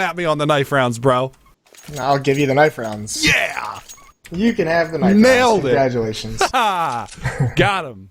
at me on the knife rounds, bro. I'll give you the knife rounds. Yeah! You can have the knife Nailed rounds. Congratulations. Got him.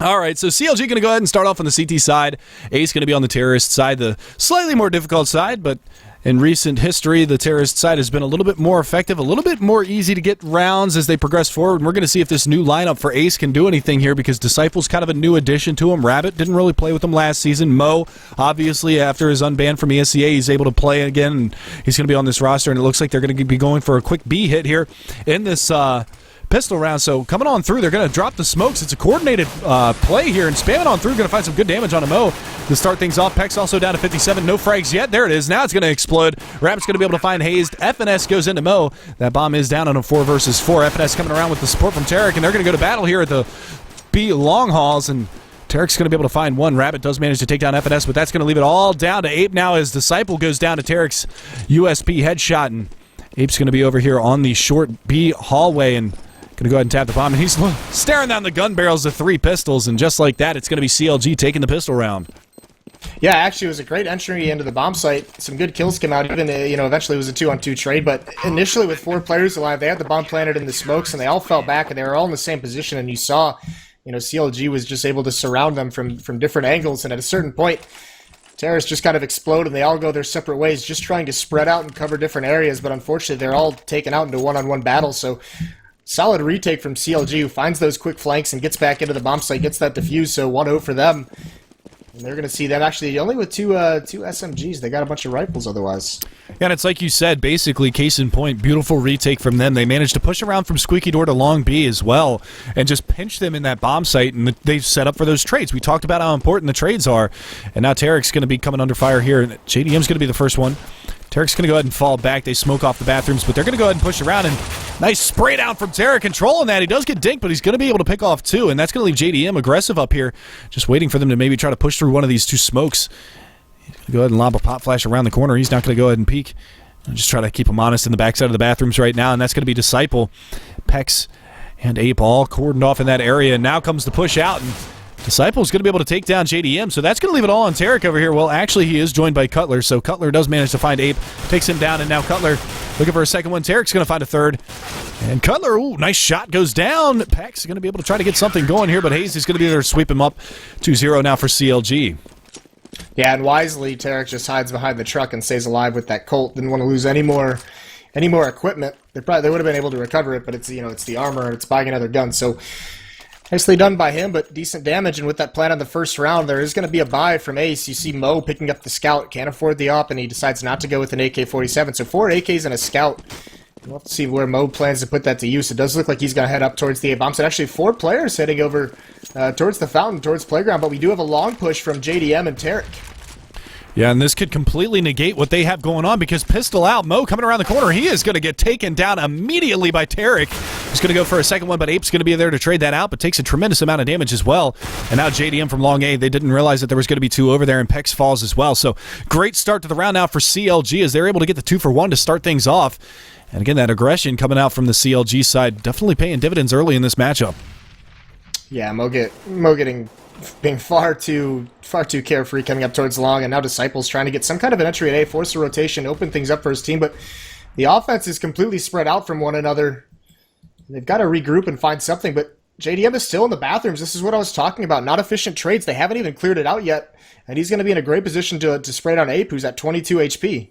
All right, so CLG going to go ahead and start off on the CT side. Ace going to be on the terrorist side, the slightly more difficult side, but in recent history, the terrorist side has been a little bit more effective, a little bit more easy to get rounds as they progress forward. And we're going to see if this new lineup for Ace can do anything here, because Disciple's kind of a new addition to him. Rabbit didn't really play with him last season. Mo, obviously, after his unban from ESEA, he's able to play again, and he's going to be on this roster, and it looks like they're going to be going for a quick B hit here in this pistol round. So coming on through, they're going to drop the smokes. It's a coordinated play here, and spamming on through, going to find some good damage on a Mo to start things off. Peck's also down to 57. No frags yet. There it is. Now it's going to explode. Rabbit's going to be able to find Hazed. FNS goes into Mo. That bomb is down on a 4 versus 4. FNS coming around with the support from Tarek, and they're going to go to battle here at the B long hauls, and Tarek's going to be able to find one. Rabbit does manage to take down FNS, but that's going to leave it all down to Ape now as Disciple goes down to Tarek's USP headshot, and Ape's going to be over here on the short B hallway, and going to go ahead and tap the bomb, and he's staring down the gun barrels of 3 pistols, and just like that, it's going to be CLG taking the pistol round. Yeah, actually, it was a great entry into the bomb site. Some good kills came out. Even, eventually it was a 2-on-2 trade, but initially with 4 players alive, they had the bomb planted in the smokes, and they all fell back, and they were all in the same position, and you saw, CLG was just able to surround them from different angles, and at a certain point, terrorists just kind of explode, and they all go their separate ways, just trying to spread out and cover different areas, but unfortunately, they're all taken out into one-on-one battles, so solid retake from CLG, who finds those quick flanks and gets back into the bomb site, gets that defused, so 1-0 for them. And they're going to see them actually only with two SMGs. They got a bunch of rifles otherwise. Yeah, and it's like you said, basically, case in point, beautiful retake from them. They managed to push around from Squeaky Door to Long B as well and just pinch them in that bomb site, and they've set up for those trades. We talked about how important the trades are, and now Tarek's going to be coming under fire here, and JDM's going to be the first one. Tarek's going to go ahead and fall back. They smoke off the bathrooms, but they're going to go ahead and push around, and nice spray down from Tarek, controlling that. He does get dinked, but he's going to be able to pick off 2, and that's going to leave JDM aggressive up here, just waiting for them to maybe try to push through one of these 2 smokes. He's going to go ahead and lob a pop flash around the corner. He's not going to go ahead and peek. I'll just try to keep him honest in the backside of the bathrooms right now, and that's going to be Disciple. Pex and Ape all cordoned off in that area, and now comes the push out, and Disciple's going to be able to take down JDM, so that's going to leave it all on Tarek over here. Well, actually, he is joined by Cutler, so Cutler does manage to find Ape, takes him down, and now Cutler looking for a second one. Tarek's going to find a third, and Cutler, ooh, nice shot, goes down. Peck's going to be able to try to get something going here, but Hayes is going to be there to sweep him up. 2-0 now for CLG. Yeah, and wisely, Tarek just hides behind the truck and stays alive with that Colt. Didn't want to lose any more equipment. They would have been able to recover it, but it's it's the armor, and it's buying another gun, so nicely done by him, but decent damage, and with that plan on the first round, there is going to be a buy from Ace. You see Mo picking up the Scout, can't afford the op, and he decides not to go with an AK-47. So 4 AKs and a Scout. We'll have to see where Mo plans to put that to use. It does look like he's going to head up towards the A-bomb. So actually 4 players heading over towards the fountain, towards Playground, but we do have a long push from JDM and Tarek. Yeah, and this could completely negate what they have going on, because pistol out, Mo coming around the corner, he is going to get taken down immediately by Tarek. He's going to go for a second one, but Ape's going to be there to trade that out, but takes a tremendous amount of damage as well. And now JDM from Long A, they didn't realize that there was going to be 2 over there, and Pex falls as well. So great start to the round now for CLG as they're able to get the 2-for-1 to start things off. And again, that aggression coming out from the CLG side, definitely paying dividends early in this matchup. Yeah, Mo being far too carefree coming up towards Long, and now Disciple's trying to get some kind of an entry at A, force a rotation, open things up for his team, but the offense is completely spread out from one another. They've got to regroup and find something, but JDM is still in the bathrooms. This is what I was talking about. Not efficient trades. They haven't even cleared it out yet, and he's going to be in a great position to spray down Ape, who's at 22 HP.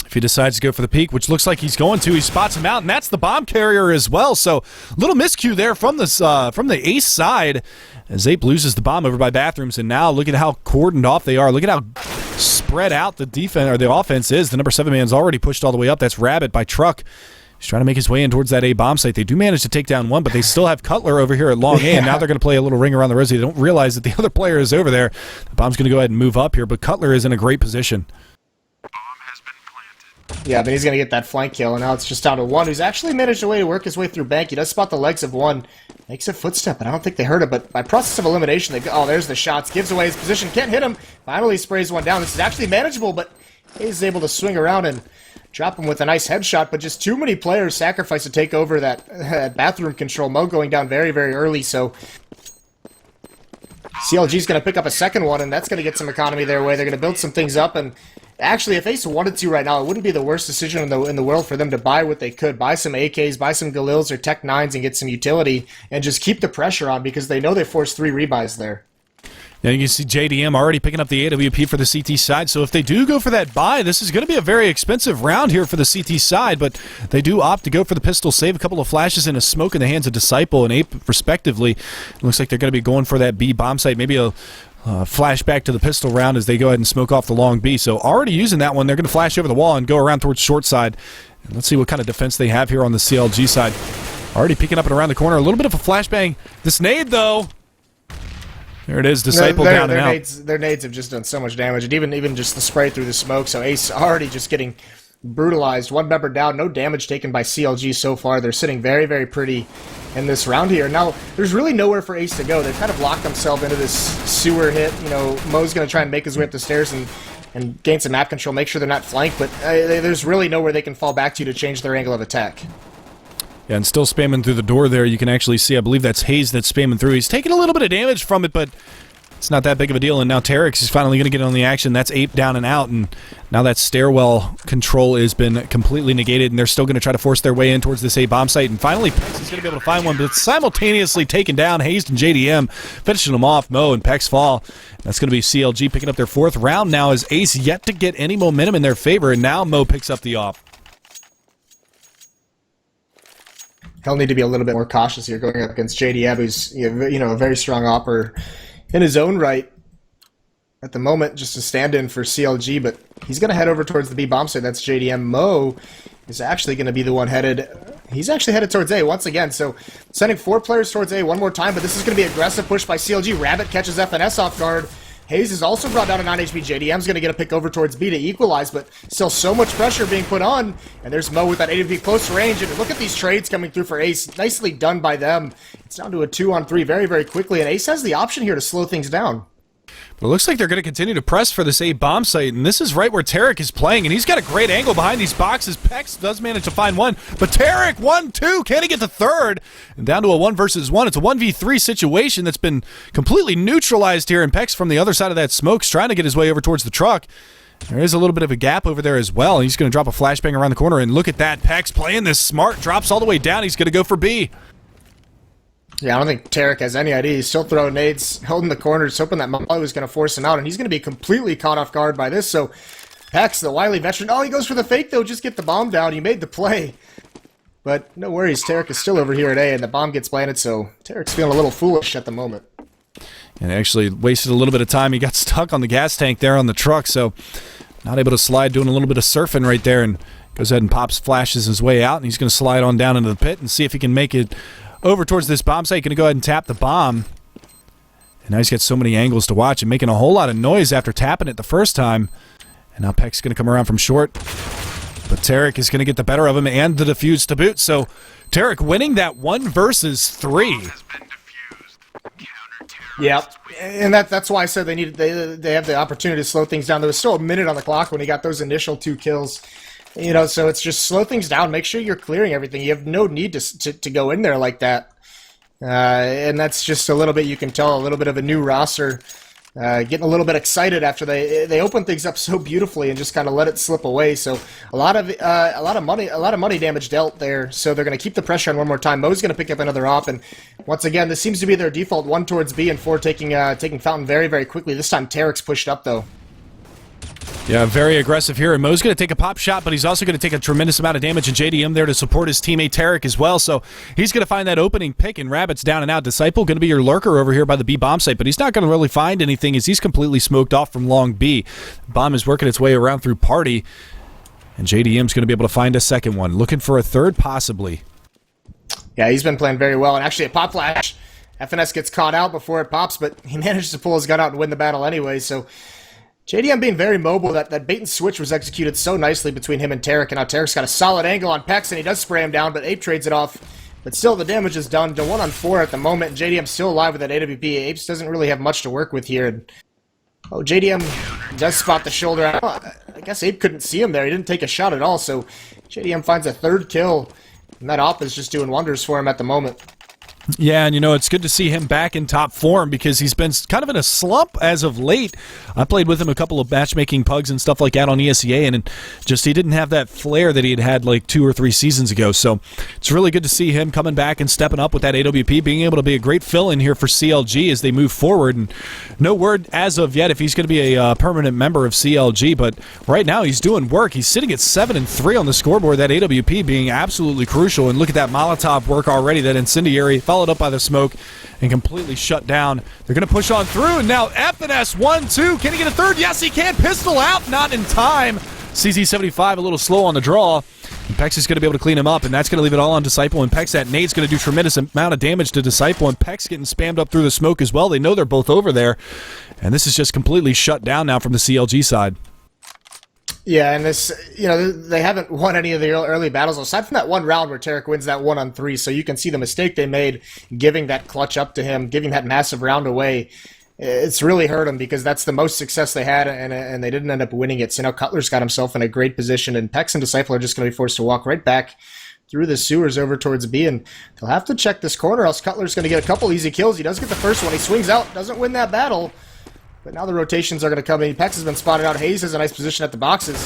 If he decides to go for the peek, which looks like he's going to, he spots him out, and that's the bomb carrier as well. So little miscue there from the Ace side as Ape loses the bomb over by bathrooms, and now look at how cordoned off they are. Look at how spread out the defense or the offense is. The number 7 man's already pushed all the way up. That's Rabbit by Truck. He's trying to make his way in towards that A bomb site. They do manage to take down one, but they still have Cutler over here at Long A, and now they're going to play a little ring around the rosy. They don't realize that the other player is over there. The bomb's going to go ahead and move up here, but Cutler is in a great position. Yeah, but he's going to get that flank kill, and now it's just down to 1, who's actually managed a way to work his way through bank. He does spot the legs of 1. Makes a footstep, but I don't think they heard it. But by process of elimination, they go, oh, there's the shots. Gives away his position. Can't hit him. Finally sprays one down. This is actually manageable, but he's able to swing around and drop him with a nice headshot. But just too many players sacrifice to take over that bathroom control. Mo going down very, very early, so CLG's going to pick up a second one, and that's going to get some economy their way. They're going to build some things up, and Actually, if Ace wanted to right now, it wouldn't be the worst decision in the world for them to buy what they could. Buy some AKs, buy some Galils or Tech 9s and get some utility and just keep the pressure on because they know they forced 3 rebuys there. Now you can see JDM already picking up the AWP for the CT side, so if they do go for that buy, this is going to be a very expensive round here for the CT side, but they do opt to go for the pistol, save a couple of flashes and a smoke in the hands of Disciple and Ape, respectively. It looks like they're going to be going for that B bomb site, maybe a flashback to the pistol round as they go ahead and smoke off the long B. So already using that one, they're going to flash over the wall and go around towards short side. And let's see what kind of defense they have here on the CLG side. Already peeking up and around the corner. A little bit of a flashbang. This nade, though. There it is, Disciple down and out. Their nades have just done so much damage, and even just the spray through the smoke, so Ace already just getting brutalized. One member down, no damage taken by CLG so far. They're sitting very, very pretty in this round here. Now, there's really nowhere for Ace to go. They've kind of locked themselves into this sewer hit. You know, Mo's going to try and make his way up the stairs and gain some map control, make sure they're not flanked, but there's really nowhere they can fall back to change their angle of attack. Yeah, and still spamming through the door there. You can actually see, I believe that's Hayes that's spamming through. He's taking a little bit of damage from it, but it's not that big of a deal. And now Terex is finally going to get on the action. That's Ape down and out, and now that stairwell control has been completely negated, and they're still going to try to force their way in towards this A bomb site. And finally, Pex is going to be able to find one, but it's simultaneously taken down. Hayes and JDM finishing them off. Mo and Pex fall. That's going to be CLG picking up their 4th round now as Ace yet to get any momentum in their favor, and now Mo picks up the off. He'll need to be a little bit more cautious here going up against JDM, who's a very strong opper in his own right at the moment, just a stand-in for CLG, but he's going to head over towards the B bomb site. That's JDM. Mo is actually going to be the one headed. He's actually headed towards A once again, so sending 4 players towards A one more time, but this is going to be aggressive push by CLG. Rabbit catches FNS off guard. Hayes is also brought down to 9 HP. JDM's going to get a pick over towards B to equalize, but still so much pressure being put on. And there's Mo with that AWP close range. And look at these trades coming through for Ace. Nicely done by them. It's down to a 2-on-3 very, very quickly. And Ace has the option here to slow things down. But it looks like they're going to continue to press for this A bomb site, and this is right where Tarek is playing, and he's got a great angle behind these boxes. Pex does manage to find one, but Tarek, 1-2, can he get the 3rd? And down to a 1 versus 1. It's a 1v3 situation that's been completely neutralized here, and Pex from the other side of that smoke's trying to get his way over towards the truck. There is a little bit of a gap over there as well. He's going to drop a flashbang around the corner, and look at that. Pex playing this smart, drops all the way down. He's going to go for B. Yeah, I don't think Tarek has any idea. He's still throwing nades, holding the corners, hoping that Molly was going to force him out, and he's going to be completely caught off guard by this. So, Pex, the wily veteran, he goes for the fake, though. Just get the bomb down. He made the play. But no worries, Tarek is still over here at A, and the bomb gets planted, so Tarek's feeling a little foolish at the moment. And actually wasted a little bit of time. He got stuck on the gas tank there on the truck, so not able to slide, doing a little bit of surfing right there, and goes ahead and flashes his way out, and he's going to slide on down into the pit and see if he can make it over towards this bomb site. Going to go ahead and tap the bomb. And now he's got so many angles to watch and making a whole lot of noise after tapping it the first time. And now Peck's going to come around from short. But Tarek is going to get the better of him and the defuse to boot. So Tarek winning that 1 versus 3. Yeah, and that's why I said they have the opportunity to slow things down. There was still a minute on the clock when he got those initial 2 kills. So it's just slow things down. Make sure you're clearing everything. You have no need to go in there like that. And that's just a little bit, you can tell, a little bit of a new roster getting a little bit excited after they opened things up so beautifully and just kind of let it slip away. So a lot of money damage dealt there. So they're going to keep the pressure on one more time. Mo's going to pick up another op, and once again, this seems to be their default. 1 towards B and 4 taking Fountain very, very quickly. This time Tarek's pushed up though. Yeah, very aggressive here, and Mo's going to take a pop shot, but he's also going to take a tremendous amount of damage, and JDM there to support his teammate Tarek as well, so he's going to find that opening pick, and Rabbit's down and out. Disciple going to be your lurker over here by the B bomb site, but he's not going to really find anything as he's completely smoked off from long B. Bomb is working its way around through Party, and JDM's going to be able to find a second one. Looking for a third, possibly. Yeah, he's been playing very well, and actually a pop flash. FNS gets caught out before it pops, but he manages to pull his gun out and win the battle anyway, so JDM being very mobile. That bait and switch was executed so nicely between him and Tarek, and now Tarek's got a solid angle on Pex, and he does spray him down, but Ape trades it off. But still, the damage is done to 1-on-4 at the moment, and JDM's still alive with that AWP. Apes doesn't really have much to work with here. And, JDM does spot the shoulder. I guess Ape couldn't see him there. He didn't take a shot at all, so JDM finds a 3rd kill, and that op is just doing wonders for him at the moment. Yeah, and it's good to see him back in top form because he's been kind of in a slump as of late. I played with him a couple of matchmaking pugs and stuff like that on ESEA, and he didn't have that flair that he had like 2 or 3 seasons ago. So it's really good to see him coming back and stepping up with that AWP, being able to be a great fill-in here for CLG as they move forward. And no word as of yet if he's going to be a permanent member of CLG, but right now he's doing work. He's sitting at 7 and 3 on the scoreboard, that AWP being absolutely crucial. And look at that Molotov work already, that incendiary, followed up by the smoke and completely shut down. They're going to push on through, and now FNS 1-2. Can he get a third? Yes, he can. Pistol out, not in time. CZ75 a little slow on the draw. And Pex is going to be able to clean him up, and that's going to leave it all on Disciple. And Pex, that nade's going to do tremendous amount of damage to Disciple, and Pex getting spammed up through the smoke as well. They know they're both over there, and this is just completely shut down now from the CLG side. Yeah, and this, they haven't won any of the early battles aside from that one round where Tarek wins that 1-on-3. So you can see the mistake they made giving that clutch up to him, giving that massive round away. It's really hurt them because that's the most success they had, and they didn't end up winning it. So now Cutler's got himself in a great position, and Pex and Disciple are just going to be forced to walk right back through the sewers over towards B, and they'll have to check this corner, else Cutler's going to get a couple easy kills. He does get the first one. He swings out, doesn't win that battle. But now the rotations are going to come in. Pex has been spotted out. Hayes has a nice position at the boxes.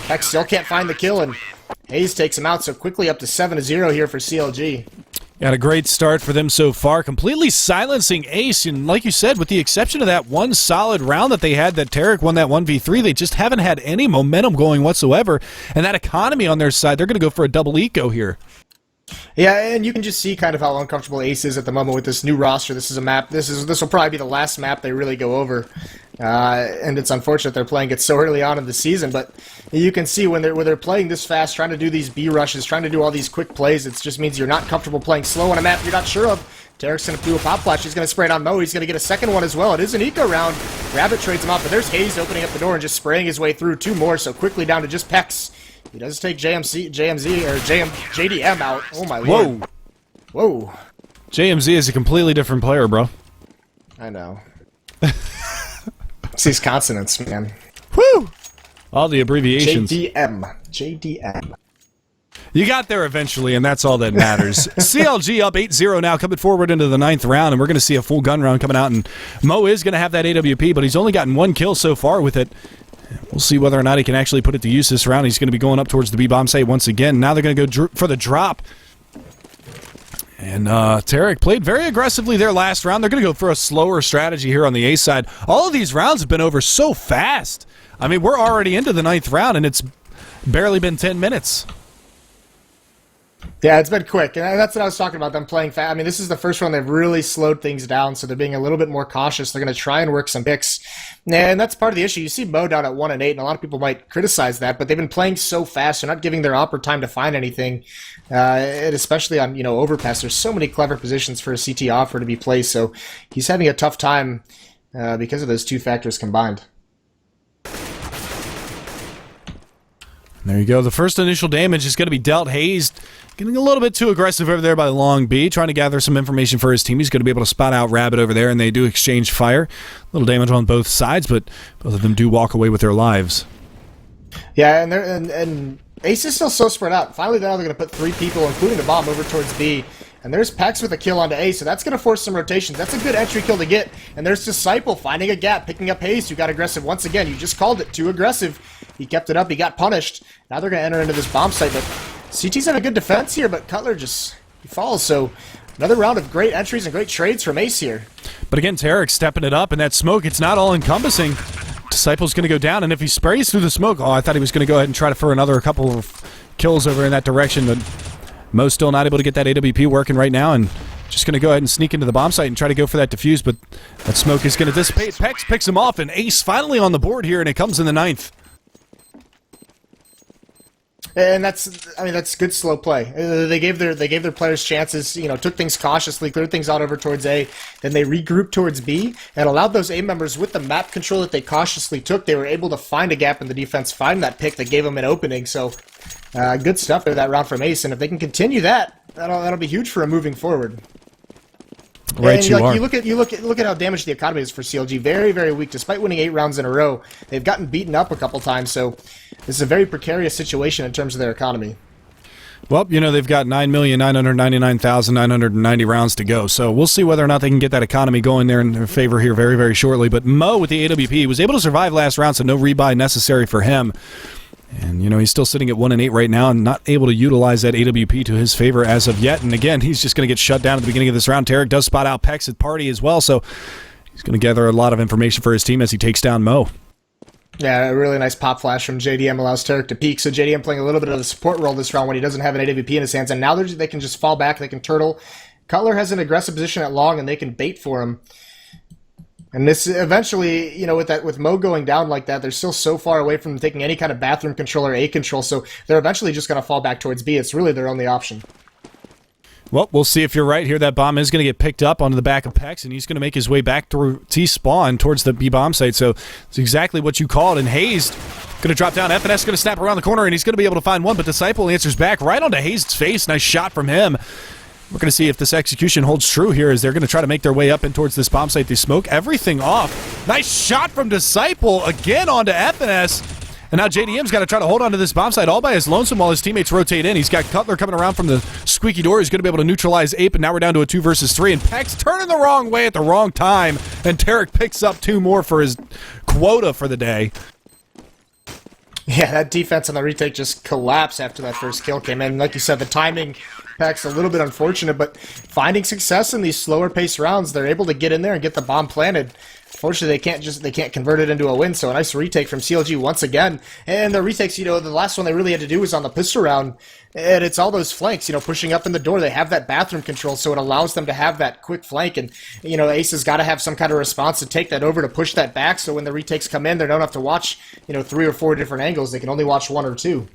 Pex still can't find the kill, and Hayes takes him out. So quickly up to 7-0 here for CLG. Got a great start for them so far, completely silencing Ace. And like you said, with the exception of that one solid round that they had, that Tarek won that 1v3, they just haven't had any momentum going whatsoever. And that economy on their side, they're going to go for a double eco here. Yeah, and you can just see kind of how uncomfortable Ace is at the moment with this new roster. This is a map. This will probably be the last map they really go over, and it's unfortunate they're playing it so early on in the season. But you can see when they're playing this fast, trying to do these B rushes, trying to do all these quick plays, it just means you're not comfortable playing slow on a map you're not sure of. Tarek's going to do a pop flash. He's going to spray it on Mo. He's going to get a second one as well. It is an eco round. Rabbit trades him off, but there's Hayes opening up the door and just spraying his way through. 2 more, so quickly down to just Pex. He does take JDM out. Oh my lord. Whoa. JMZ is a completely different player, bro. I know. It's these consonants, man. Woo! All the abbreviations. JDM. You got there eventually, and that's all that matters. CLG up 8-0 now, coming forward into the 9th round, and we're going to see a full gun round coming out, and Mo is going to have that AWP, but he's only gotten 1 kill so far with it. We'll see whether or not he can actually put it to use this round. He's going to be going up towards the B-bomb site once again. Now they're going to go for the drop. And Tarek played very aggressively there last round. They're going to go for a slower strategy here on the A side. All of these rounds have been over so fast. I mean, we're already into the 9th round, and it's barely been 10 minutes. Yeah, it's been quick, and that's what I was talking about, them playing fast. I mean, this is the first one they've really slowed things down, so they're being a little bit more cautious. They're going to try and work some picks, and that's part of the issue. You see Mo down at 1 and 8, and a lot of people might criticize that, but they've been playing so fast. They're not giving their opper time to find anything, and especially on overpass. There's so many clever positions for a CT offer to be placed, so he's having a tough time because of those 2 factors combined. There you go. The first initial damage is going to be dealt. Hayes getting a little bit too aggressive over there by Long B, trying to gather some information for his team. He's going to be able to spot out Rabbit over there, and they do exchange fire. A little damage on both sides, but both of them do walk away with their lives. Yeah, and Ace is still so spread out. Finally, now they're going to put 3 people, including the bomb, over towards B. And there's Pex with a kill onto Ace, so that's going to force some rotations. That's a good entry kill to get. And there's Disciple finding a gap, picking up Hayes, who got aggressive once again. You just called it, too aggressive. He kept it up, he got punished. Now they're going to enter into this bomb site, but CT's have a good defense here, but Cutler he falls. So another round of great entries and great trades from Ace here. But again, Tarek stepping it up, and that smoke, it's not all encompassing. Disciple's going to go down, and if he sprays through the smoke, I thought he was going to go ahead and try for a couple of kills over in that direction, but Mo's still not able to get that AWP working right now, and just going to go ahead and sneak into the bomb site and try to go for that defuse, but that smoke is going to dissipate. Pex picks him off, and Ace finally on the board here, and it comes in the 9th. And that's good slow play. They gave their players chances, took things cautiously, cleared things out over towards A, then they regrouped towards B, and allowed those A members with the map control that they cautiously took. They were able to find a gap in the defense, find that pick that gave them an opening. So good stuff in that round from Ace, and if they can continue that, that'll be huge for them moving forward. Right, and you look at how damaged the economy is for CLG. Very, very weak. Despite winning 8 rounds in a row, they've gotten beaten up a couple times. So this is a very precarious situation in terms of their economy. Well, they've got 9,999,990 rounds to go, so we'll see whether or not they can get that economy going there in their favor here very, very shortly. But Mo with the AWP was able to survive last round, so no rebuy necessary for him. And, he's still sitting at 1-8 right now and not able to utilize that AWP to his favor as of yet. And again, he's just going to get shut down at the beginning of this round. Tarek does spot out Pex at party as well, so he's going to gather a lot of information for his team as he takes down Mo. Yeah, a really nice pop flash from JDM allows Tarek to peek. So JDM playing a little bit of a support role this round when he doesn't have an AWP in his hands. And now they can just fall back, they can turtle. Cutler has an aggressive position at long, and they can bait for him. And this eventually, with Mo going down like that, they're still so far away from taking any kind of bathroom control or A control, so they're eventually just going to fall back towards B. It's really their only option. Well, we'll see if you're right here. That bomb is going to get picked up onto the back of Pex, and he's going to make his way back through T-spawn towards the B-bomb site, so it's exactly what you called. And Hayes going to drop down. FNS going to snap around the corner, and he's going to be able to find one, but Disciple answers back right onto Hayes' face. Nice shot from him. We're going to see if this execution holds true here as they're going to try to make their way up in towards this bomb site. They smoke everything off. Nice shot from Disciple again onto FNS. And now JDM's got to try to hold on to this bomb site all by his lonesome while his teammates rotate in. He's got Cutler coming around from the squeaky door. He's going to be able to neutralize Ape, and now we're down to a 2 versus 3. And Pex turning the wrong way at the wrong time. And Tarek picks up 2 more for his quota for the day. Yeah, that defense on the retake just collapsed after that first kill came in. Like you said, the timing Pack's a little bit unfortunate, but finding success in these slower paced rounds, they're able to get in there and get the bomb planted. Fortunately, they can't convert it into a win, so a nice retake from CLG once again. And the retakes, the last one they really had to do was on the pistol round, and it's all those flanks, pushing up in the door. They have that bathroom control, so it allows them to have that quick flank, and, Ace has got to have some kind of response to take that over to push that back, so when the retakes come in, they don't have to watch, 3 or 4 different angles. They can only watch 1 or 2.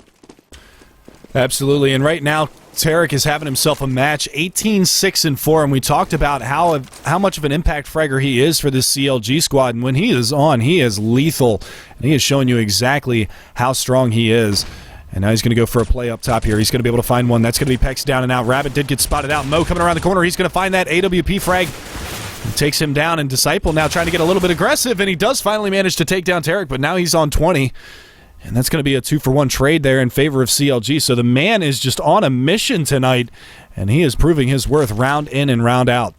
Absolutely, and right now, Tarek is having himself a match, 18-6-4, and we talked about how much of an impact fragger he is for this CLG squad, and when he is on, he is lethal, and he is showing you exactly how strong he is. And now he's going to go for a play up top here. He's going to be able to find one. That's going to be Pex down and out. Rabbit did get spotted out. Mo coming around the corner. He's going to find that AWP frag. He takes him down, and Disciple now trying to get a little bit aggressive, and he does finally manage to take down Tarek, but now he's on 20. And that's going to be a 2-for-1 trade there in favor of CLG. So the man is just on a mission tonight, and he is proving his worth round in and round out.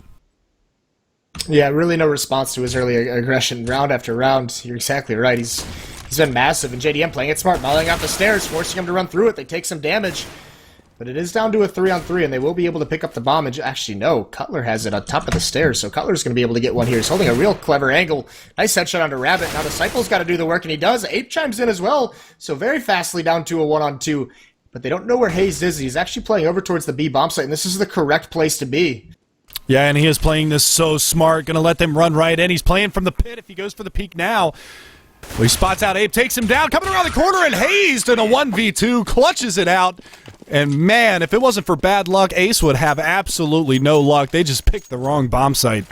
Yeah, really no response to his early aggression round after round. You're exactly right. He's been massive, and JDM playing it smart, mauling out the stairs, forcing him to run through it. They take some damage. But it is down to a 3-on-3, and they will be able to pick up the bomb. And actually, no, Cutler has it on top of the stairs, so Cutler's going to be able to get one here. He's holding a real clever angle. Nice headshot onto Rabbit. Now Disciple's got to do the work, and he does. Ape chimes in as well, so very fastly down to a 1-on-2. But they don't know where Hayes is. He's actually playing over towards the B bomb site, and this is the correct place to be. Yeah, and he is playing this so smart. Going to let them run right in. He's playing from the pit if he goes for the peek now. Well, he spots out Ape, takes him down, coming around the corner, and Hayes in a 1v2, clutches it out. And man, if it wasn't for bad luck, Ace would have absolutely no luck. They just picked the wrong bomb site.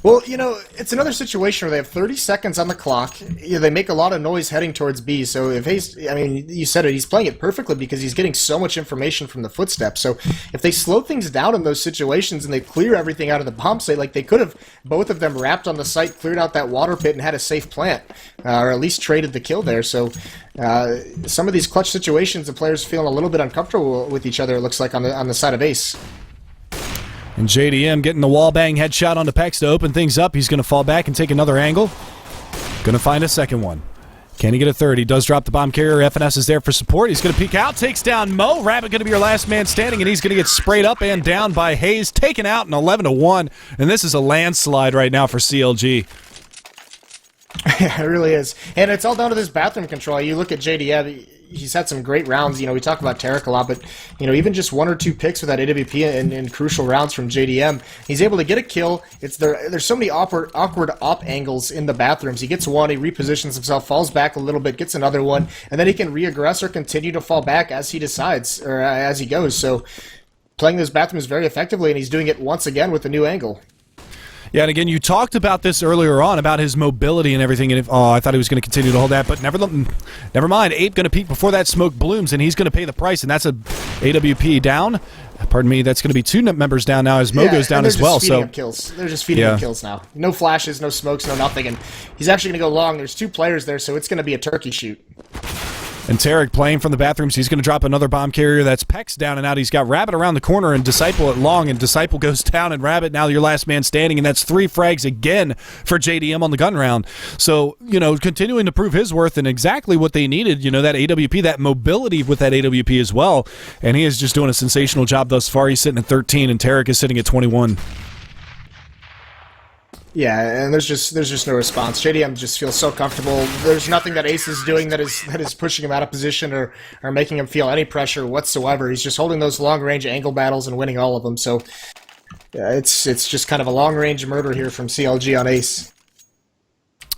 Well, it's another situation where they have 30 seconds on the clock. They make a lot of noise heading towards B. So if Hayes, you said it, he's playing it perfectly because he's getting so much information from the footsteps. So if they slow things down in those situations and they clear everything out of the bomb site, like they could have, both of them wrapped on the site, cleared out that water pit, and had a safe plant, or at least traded the kill there. So some of these clutch situations, the players feeling a little bit uncomfortable with each other. It looks like on the side of Ace. And JDM getting the wall bang headshot onto Pex to open things up. He's going to fall back and take another angle. Going to find a second one. Can he get a third? He does drop the bomb carrier. FNS is there for support. He's going to peek out, takes down Mo. Rabbit going to be your last man standing, and he's going to get sprayed up and down by Hayes. Taken out in 11-1. And this is a landslide right now for CLG. Yeah, it really is. And it's all down to this bathroom control. You look at JDM, he's had some great rounds. We talk about Tarek a lot, but, even just 1 or 2 picks with that AWP in crucial rounds from JDM, he's able to get a kill. There's so many awkward op angles in the bathrooms. He gets one, he repositions himself, falls back a little bit, gets another one, and then he can re-aggress or continue to fall back as he decides, or as he goes. So playing those bathrooms very effectively, and he's doing it once again with a new angle. Yeah, and again, you talked about this earlier on, about his mobility and everything, and I thought he was going to continue to hold that, but never mind. Ape going to peek before that smoke blooms, and he's going to pay the price, and that's a AWP down. Pardon me, that's going to be 2 members down now as Mo goes down as well. So kills. They're just feeding him kills now. No flashes, no smokes, no nothing, and he's actually going to go long. There's 2 players there, so it's going to be a turkey shoot. And Tarek playing from the bathrooms. He's going to drop another bomb carrier. That's Pex down and out. He's got Rabbit around the corner and Disciple at long. And Disciple goes down and Rabbit now your last man standing. And that's 3 frags again for JDM on the gun round. So, continuing to prove his worth and exactly what they needed. That AWP, that mobility with that AWP as well. And he is just doing a sensational job thus far. He's sitting at 13 and Tarek is sitting at 21. Yeah, and there's just no response. JDM just feels so comfortable. There's nothing that Ace is doing that is pushing him out of position or making him feel any pressure whatsoever. He's just holding those long-range angle battles and winning all of them. So yeah, it's just kind of a long-range murder here from CLG on Ace.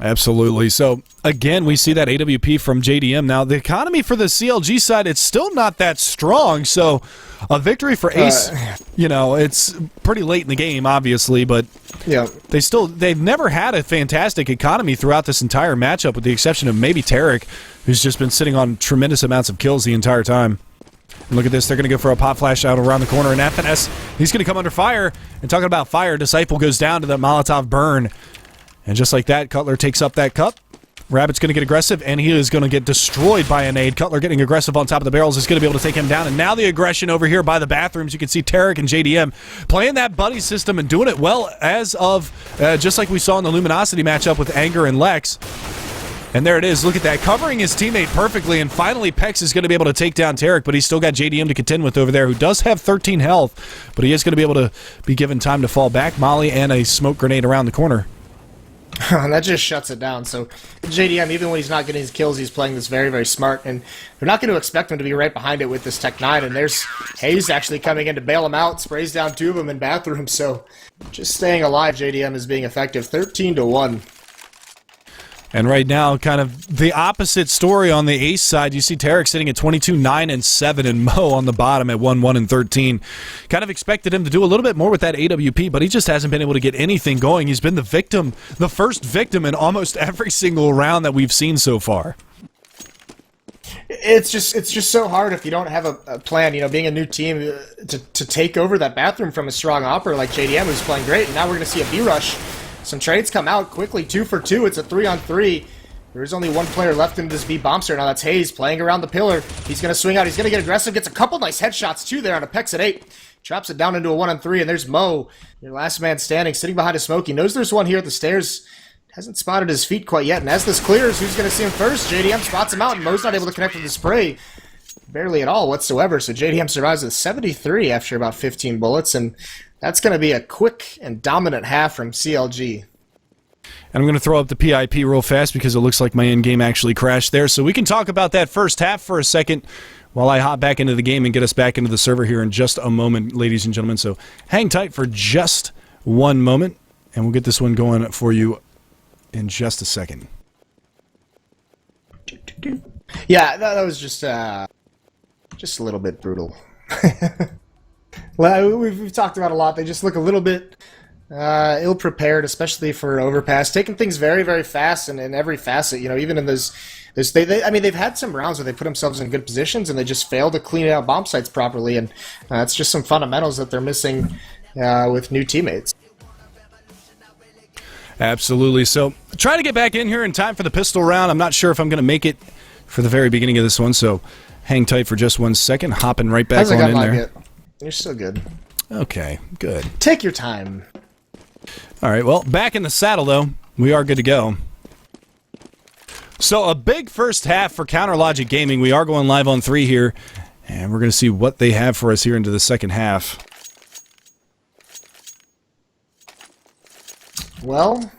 Absolutely. So, again, we see that AWP from JDM. Now, the economy for the CLG side, it's still not that strong. So, a victory for Ace, it's pretty late in the game, obviously, but yeah, they've never had a fantastic economy throughout this entire matchup, with the exception of maybe Tarek, who's just been sitting on tremendous amounts of kills the entire time. And look at this. They're going to go for a pop flash out around the corner, and FNS, he's going to come under fire. And talking about fire, Disciple goes down to the Molotov burn. And just like that, Cutler takes up that cup. Rabbit's going to get aggressive, and he is going to get destroyed by a nade. Cutler getting aggressive on top of the barrels is going to be able to take him down. And now the aggression over here by the bathrooms. You can see Tarek and JDM playing that buddy system and doing it well as of, just like we saw in the Luminosity matchup with Anger and Lex. And there it is. Look at that. Covering his teammate perfectly. And finally, Pex is going to be able to take down Tarek, but he's still got JDM to contend with over there, who does have 13 health. But he is going to be able to be given time to fall back. Molly and a smoke grenade around the corner. And that just shuts it down. So JDM, even when he's not getting his kills, he's playing this very, very smart. And they're not going to expect him to be right behind it with this Tech 9. And there's Hayes actually coming in to bail him out, sprays down 2 of them in bathroom. So just staying alive, JDM is being effective. 13-1. And right now, kind of the opposite story on the Ace side. You see Tarek sitting at 22, 9, and 7, and Mo on the bottom at 1, 1, and 13. Kind of expected him to do a little bit more with that AWP, but he just hasn't been able to get anything going. He's been the first victim in almost every single round that we've seen so far. It's just so hard if you don't have a plan. Being a new team to take over that bathroom from a strong operator like JDM, who's playing great. And now we're going to see a B rush. Some trades come out quickly, 2 for 2. It's a 3-on-3. There's only one player left in this B bombster. Now that's Hayes playing around the pillar. He's going to swing out. He's going to get aggressive. Gets a couple nice headshots, too, there on a Pex at 8. Drops it down into a 1-on-3, and there's Mo, your last man standing, sitting behind a smoke. He knows there's one here at the stairs. Hasn't spotted his feet quite yet, and as this clears, who's going to see him first? JDM spots him out, and Mo's not able to connect with the spray. Barely at all whatsoever, so JDM survives with 73 after about 15 bullets, and that's going to be a quick and dominant half from CLG. And I'm going to throw up the PIP real fast because it looks like my in-game actually crashed there. So we can talk about that first half for a second while I hop back into the game and get us back into the server here in just a moment, ladies and gentlemen. So hang tight for just one moment, and we'll get this one going for you in just a second. Yeah, that was just a little bit brutal. Well, we've talked about a lot. They just look a little bit ill-prepared, especially for overpass, taking things very, very fast and in every facet. Even in those they've had some rounds where they put themselves in good positions and they just fail to clean out bomb sites properly, and it's just some fundamentals that they're missing with new teammates. Absolutely. So try to get back in here in time for the pistol round. I'm not sure if I'm going to make it for the very beginning of this one, so hang tight for just 1 second. Hopping right back on in there. Yet? You're still good. Okay, good. Take your time. All right, well, back in the saddle, though. We are good to go. So a big first half for Counter Logic Gaming. We are going live on 3 here, and we're going to see what they have for us here into the second half. Well,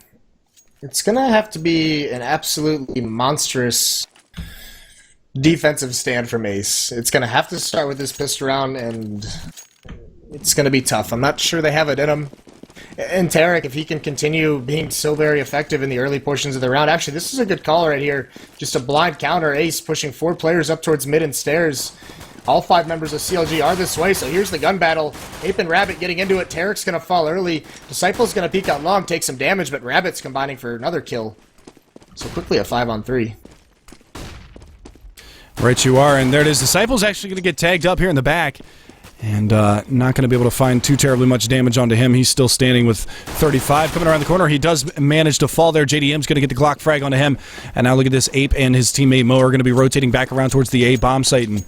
it's going to have to be an absolutely monstrous defensive stand from Ace. It's going to have to start with this pistol round, and it's going to be tough. I'm not sure they have it in them. And Tarek, if he can continue being so very effective in the early portions of the round. Actually, this is a good call right here. Just a blind counter. Ace pushing 4 players up towards mid and stairs. All 5 members of CLG are this way, so here's the gun battle. Ape and Rabbit getting into it. Tarek's going to fall early. Disciple's going to peek out long, take some damage, but Rabbit's combining for another kill. So quickly a 5-on-3. Right you are, and there it is. Disciple's actually going to get tagged up here in the back, and not going to be able to find too terribly much damage onto him. He's still standing with 35. Coming around the corner, he does manage to fall there. JDM's going to get the Glock frag onto him, and now look at this. Ape and his teammate Mo are going to be rotating back around towards the A bomb site, and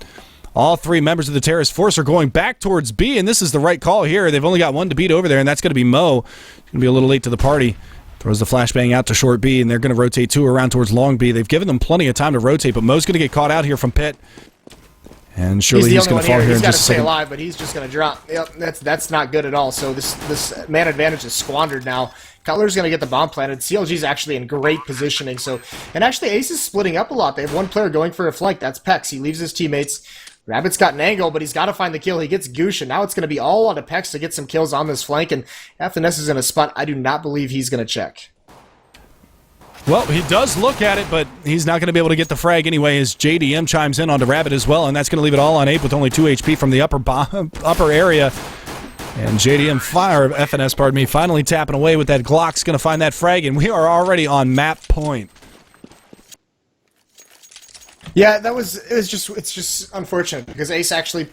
all three members of the terrorist force are going back towards B, and this is the right call here. They've only got one to beat over there, and that's going to be Mo. Going to be a little late to the party. Throws the flashbang out to short B, and they're going to rotate two around towards long B. They've given them plenty of time to rotate, but Mo's going to get caught out here from Pit. And surely he's going to fall here in just a second. He's got to stay alive, but he's just going to drop. Yep, that's not good at all. So this man advantage is squandered now. Cutler's going to get the bomb planted. CLG's actually in great positioning. And actually Ace is splitting up a lot. They have one player going for a flank. That's Pex. He leaves his teammates. Rabbit's got an angle, but he's got to find the kill. He gets Goosh, and now it's going to be all on to Pex to get some kills on this flank. And FNS is in a spot I do not believe he's going to check. Well, he does look at it, but he's not going to be able to get the frag anyway as JDM chimes in onto Rabbit as well, and that's going to leave it all on Ape with only 2 HP from the upper area. And FNS, finally tapping away with that Glock's going to find that frag, and we are already on map point. Yeah, it's just unfortunate because Ace actually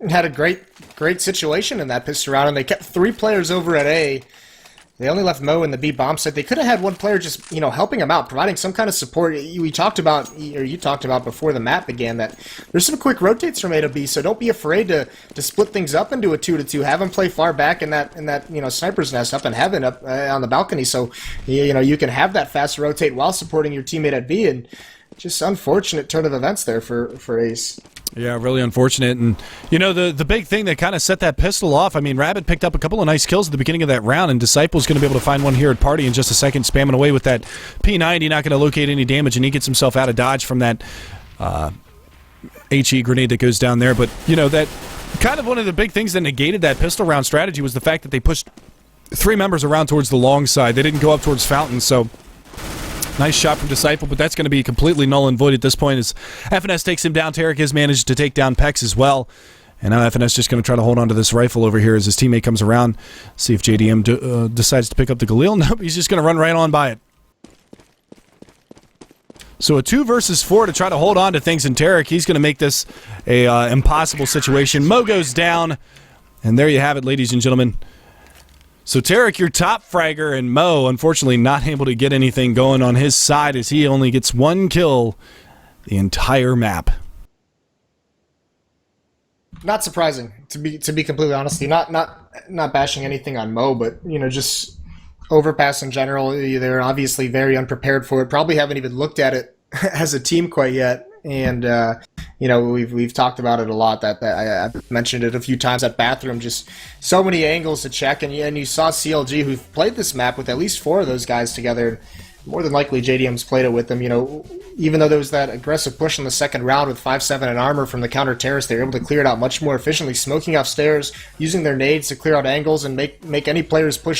had a great situation in that pistol round, and they kept 3 players over at A. They only left Mo in the B bomb site. They could have had one player just, helping him out, providing some kind of support. You talked about before the map began that there's some quick rotates from A to B, so don't be afraid to split things up into a 2-2. Have him play far back in that sniper's nest up in heaven up on the balcony, so you can have that fast rotate while supporting your teammate at B. And just unfortunate turn of events there for Ace. Yeah, really unfortunate. And, the big thing that kind of set that pistol off, Rabbit picked up a couple of nice kills at the beginning of that round, and Disciple's going to be able to find one here at Party in just a second, spamming away with that P90, not going to locate any damage, and he gets himself out of dodge from that HE grenade that goes down there. But, that kind of one of the big things that negated that pistol round strategy was the fact that they pushed 3 members around towards the long side. They didn't go up towards Fountain, so nice shot from Disciple, but that's going to be completely null and void at this point as FNS takes him down. Tarek has managed to take down Pex as well. And now FNS just going to try to hold on to this rifle over here as his teammate comes around. See if JDM decides to pick up the Galil. Nope, he's just going to run right on by it. So a 2 versus 4 to try to hold on to things, and Tarek, he's going to make this a impossible situation. Mo goes down, and there you have it, ladies and gentlemen. So Tarek, your top fragger, and Mo, unfortunately not able to get anything going on his side as he only gets 1 kill the entire map. Not surprising, to be completely honest. Not bashing anything on Mo, but just Overpass in general. They're obviously very unprepared for it. Probably haven't even looked at it as a team quite yet. And we've talked about it a lot. That I've mentioned it a few times. That bathroom, just so many angles to check. And you saw CLG, who played this map with at least 4 of those guys together. More than likely, JDM's played it with them. Even though there was that aggressive push in the second round with 5-7 and armor from the counter terrorists, they were able to clear it out much more efficiently, smoking off stairs, using their nades to clear out angles and make any players push